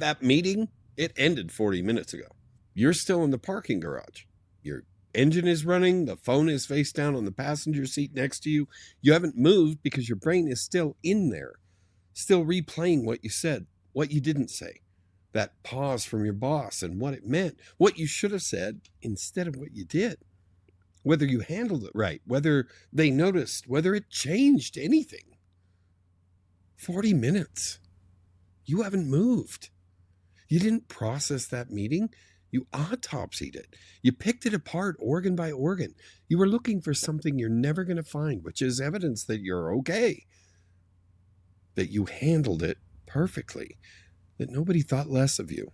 That meeting, it ended 40 minutes ago. You're still in the parking garage. Your engine is running. The phone is face down on the passenger seat next to you. You haven't moved because your brain is still in there, still replaying what you said, what you didn't say, that pause from your boss and what it meant, what you should have said instead of what you did, whether you handled it right, whether they noticed, whether it changed anything. 40 minutes. You haven't moved. You didn't process that meeting. You autopsied it. You picked it apart organ by organ. You were looking for something you're never going to find, which is evidence that you're okay, that you handled it perfectly, that nobody thought less of you.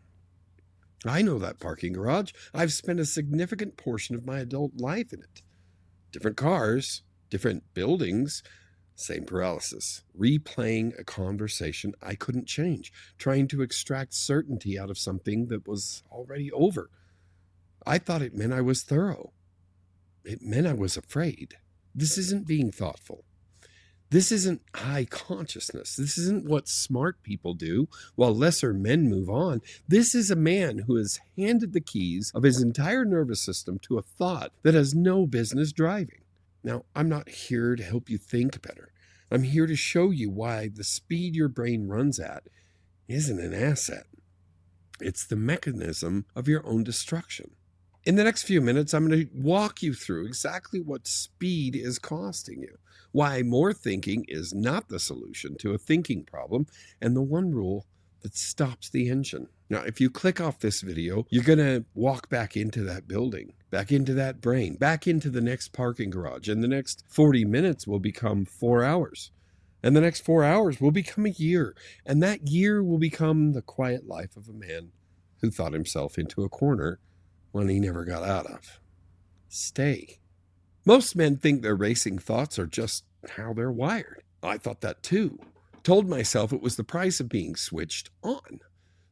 I know that parking garage. I've spent a significant portion of my adult life in it. Different cars, different buildings, same paralysis, replaying a conversation I couldn't change, trying to extract certainty out of something that was already over. I thought it meant I was thorough. It meant I was afraid. This isn't being thoughtful. This isn't high consciousness. This isn't what smart people do while lesser men move on. This is a man who has handed the keys of his entire nervous system to a thought that has no business driving. Now, I'm not here to help you think better. I'm here to show you why the speed your brain runs at isn't an asset. It's the mechanism of your own destruction. In the next few minutes, I'm going to walk you through exactly what speed is costing you, why more thinking is not the solution to a thinking problem, and the one rule that stops the engine. Now, if you click off this video, you're going to walk back into that building, back into that brain, back into the next parking garage, and the next 40 minutes will become 4 hours. And the next 4 hours will become a year, and that year will become the quiet life of a man who thought himself into a corner one he never got out of. Stay. Most men think their racing thoughts are just how they're wired. I thought that too. Told myself it was the price of being switched on,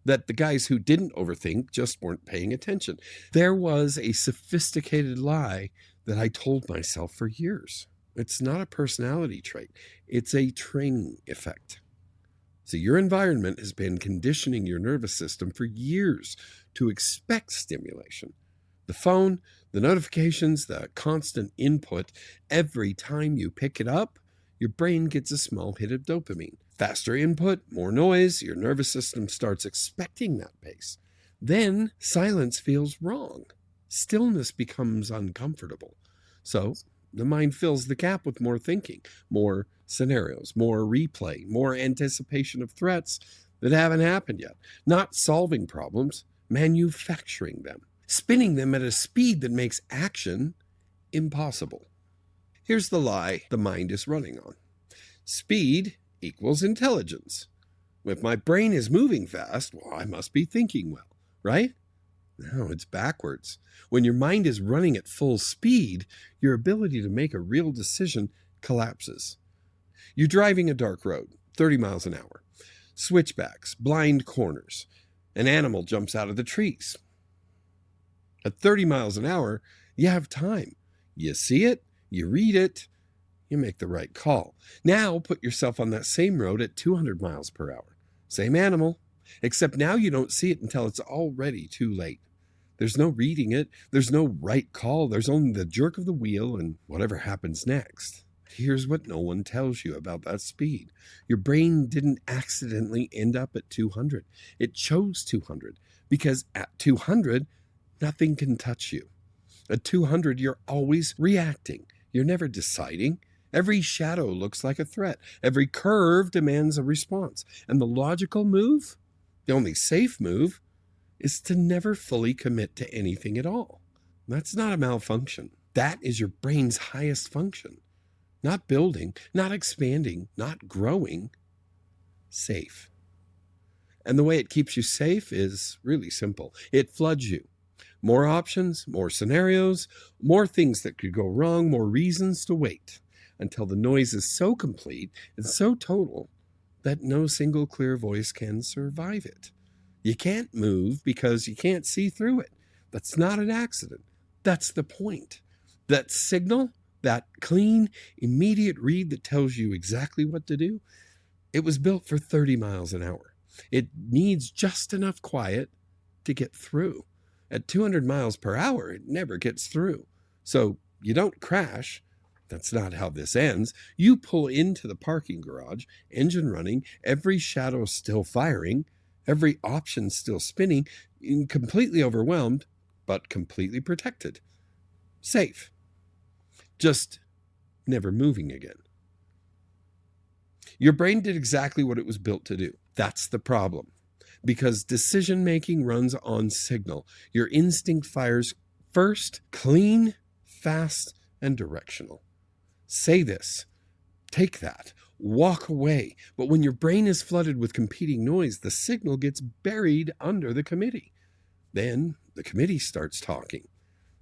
that the guys who didn't overthink just weren't paying attention. There was a sophisticated lie that I told myself for years. It's not a personality trait. It's a training effect. So your environment has been conditioning your nervous system for years to expect stimulation. The phone, the notifications, the constant input, every time you pick it up, your brain gets a small hit of dopamine. Faster input, more noise, your nervous system starts expecting that pace. Then silence feels wrong. Stillness becomes uncomfortable. So the mind fills the gap with more thinking, more scenarios, more replay, more anticipation of threats that haven't happened yet. Not solving problems, manufacturing them, spinning them at a speed that makes action impossible. Here's the lie the mind is running on. Speed equals intelligence. If my brain is moving fast, well, I must be thinking well, right? No, it's backwards. When your mind is running at full speed, your ability to make a real decision collapses. You're driving a dark road, 30 miles an hour, switchbacks, blind corners. An animal jumps out of the trees. At 30 miles an hour, you have time. You see it, you read it, you make the right call. Now put yourself on that same road at 200 miles per hour. Same animal, except now you don't see it until it's already too late. There's no reading it. There's no right call. There's only the jerk of the wheel and whatever happens next. Here's what no one tells you about that speed. Your brain didn't accidentally end up at 200. It chose 200 because at 200, nothing can touch you. At 200, you're always reacting. You're never deciding. Every shadow looks like a threat. Every curve demands a response. And the logical move, the only safe move, is to never fully commit to anything at all. That's not a malfunction. That is your brain's highest function. Not building, not expanding, not growing. Safe. And the way it keeps you safe is really simple. It floods you. More options, more scenarios, more things that could go wrong, more reasons to wait until the noise is so complete and so total that no single clear voice can survive it. You can't move because you can't see through it. That's not an accident. That's the point. That signal, that clean, immediate read that tells you exactly what to do, it was built for 30 miles an hour. It needs just enough quiet to get through. At 200 miles per hour, it never gets through. So you don't crash. That's not how this ends. You pull into the parking garage, engine running, every shadow still firing, every option still spinning, completely overwhelmed, but completely protected. Safe. Just never moving again. Your brain did exactly what it was built to do. That's the problem. Because decision making runs on signal. Your instinct fires first, clean, fast, and directional. Say this, take that, walk away. But when your brain is flooded with competing noise, the signal gets buried under the committee. Then the committee starts talking.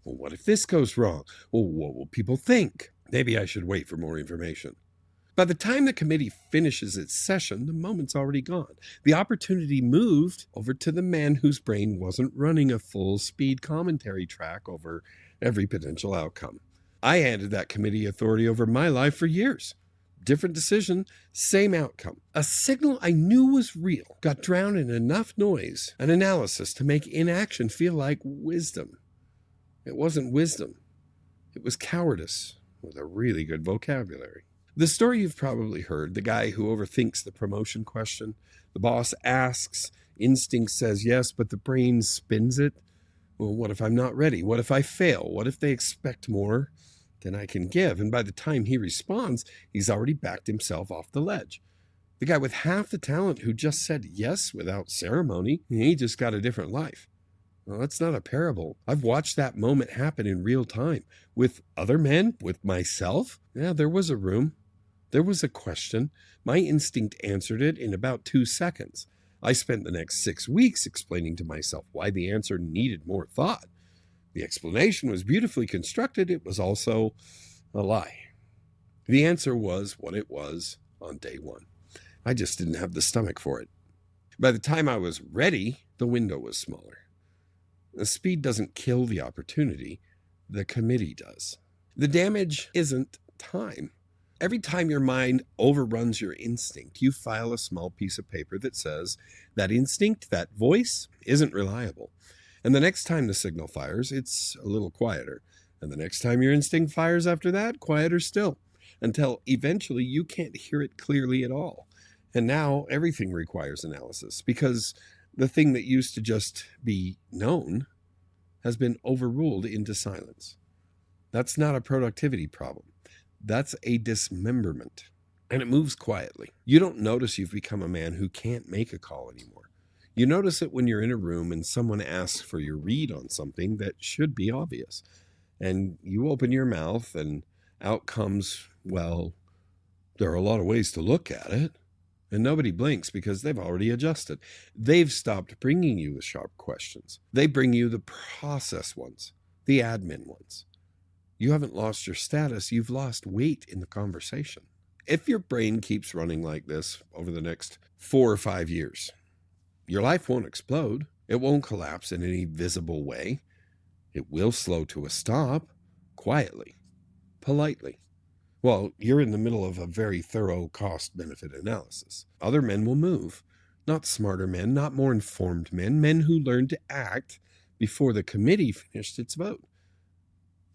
Well, what if this goes wrong? Well, what will people think? Maybe I should wait for more information. By the time the committee finishes its session, the moment's already gone. The opportunity moved over to the man whose brain wasn't running a full speed commentary track over every potential outcome. I handed that committee authority over my life for years. Different decision, same outcome. A signal I knew was real got drowned in enough noise and analysis to make inaction feel like wisdom. It wasn't wisdom. It was cowardice with a really good vocabulary. The story you've probably heard, the guy who overthinks the promotion question. The boss asks, instinct says yes, but the brain spins it. Well, what if I'm not ready? What if I fail? What if they expect more than I can give? And by the time he responds, he's already backed himself off the ledge. The guy with half the talent who just said yes without ceremony, he just got a different life. Well, that's not a parable. I've watched that moment happen in real time with other men, with myself. Yeah, there was a room. There was a question. My instinct answered it in about 2 seconds. I spent the next 6 weeks explaining to myself why the answer needed more thought. The explanation was beautifully constructed. It was also a lie. The answer was what it was on day one. I just didn't have the stomach for it. By the time I was ready, the window was smaller. The speed doesn't kill the opportunity. The committee does. The damage isn't time. Every time your mind overruns your instinct, you file a small piece of paper that says that instinct, that voice, isn't reliable. And the next time the signal fires, it's a little quieter. And the next time your instinct fires after that, quieter still. Until eventually you can't hear it clearly at all. And now everything requires analysis because the thing that used to just be known has been overruled into silence. That's not a productivity problem. That's a dismemberment. And it moves quietly. You don't notice you've become a man who can't make a call anymore. You notice it when you're in a room and someone asks for your read on something that should be obvious. And you open your mouth and out comes, well, there are a lot of ways to look at it. And nobody blinks because they've already adjusted. They've stopped bringing you the sharp questions. They bring you the process ones, the admin ones. You haven't lost your status, you've lost weight in the conversation. If your brain keeps running like this over the next 4 or 5 years, your life won't explode. It won't collapse in any visible way. It will slow to a stop, quietly, politely. Well, you're in the middle of a very thorough cost-benefit analysis. Other men will move. Not smarter men, not more informed men, men who learned to act before the committee finished its vote.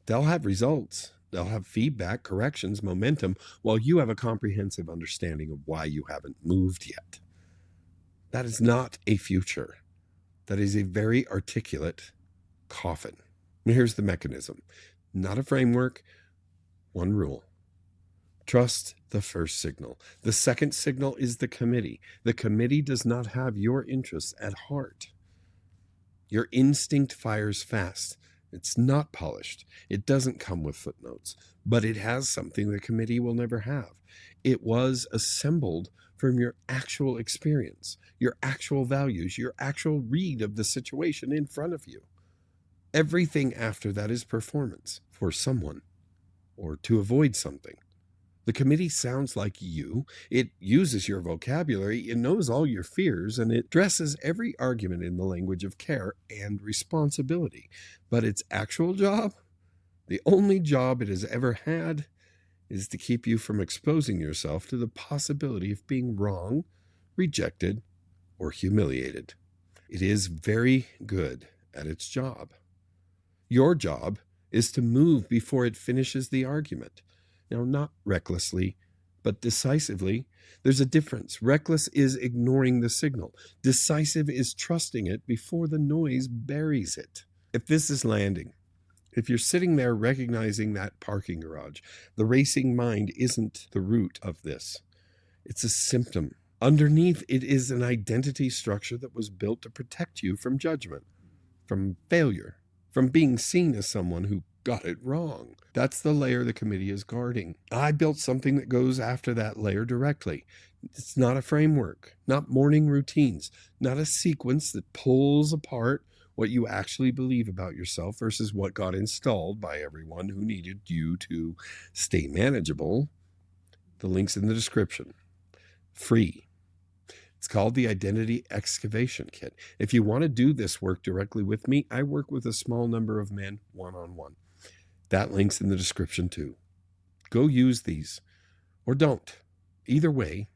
They'll have results. They'll have feedback, corrections, momentum, while you have a comprehensive understanding of why you haven't moved yet. That is not a future. That is a very articulate coffin. And here's the mechanism. Not a framework, one rule. Trust the first signal. The second signal is the committee. The committee does not have your interests at heart. Your instinct fires fast. It's not polished. It doesn't come with footnotes, but it has something the committee will never have. It was assembled from your actual experience, your actual values, your actual read of the situation in front of you. Everything after that is performance for someone or to avoid something. The committee sounds like you. It uses your vocabulary. It knows all your fears, and it dresses every argument in the language of care and responsibility. But its actual job, the only job it has ever had, is to keep you from exposing yourself to the possibility of being wrong, rejected, or humiliated. It is very good at its job. Your job is to move before it finishes the argument. Now, not recklessly, but decisively. There's a difference. Reckless is ignoring the signal. Decisive is trusting it before the noise buries it. If this is landing, if you're sitting there recognizing that parking garage, the racing mind isn't the root of this. It's a symptom. Underneath it is an identity structure that was built to protect you from judgment, from failure, from being seen as someone who got it wrong. That's the layer the committee is guarding. I built something that goes after that layer directly. It's not a framework, not morning routines, not a sequence that pulls apart what you actually believe about yourself versus what got installed by everyone who needed you to stay manageable. The link's in the description. Free. It's called the Identity Excavation Kit. If you want to do this work directly with me, I work with a small number of men one-on-one. That link's in the description too. Go use these or don't. Either way,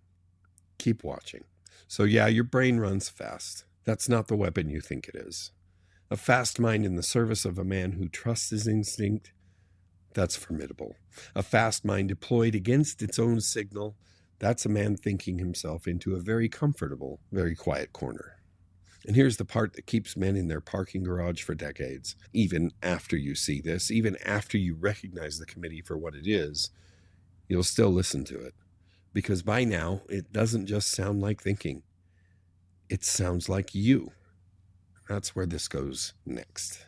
keep watching. So yeah, your brain runs fast. That's not the weapon you think it is. A fast mind in the service of a man who trusts his instinct, that's formidable. A fast mind deployed against its own signal, that's a man thinking himself into a very comfortable, very quiet corner. And here's the part that keeps men in their parking garage for decades. Even after you see this, even after you recognize the committee for what it is, you'll still listen to it. Because by now, it doesn't just sound like thinking. It sounds like you. That's where this goes next.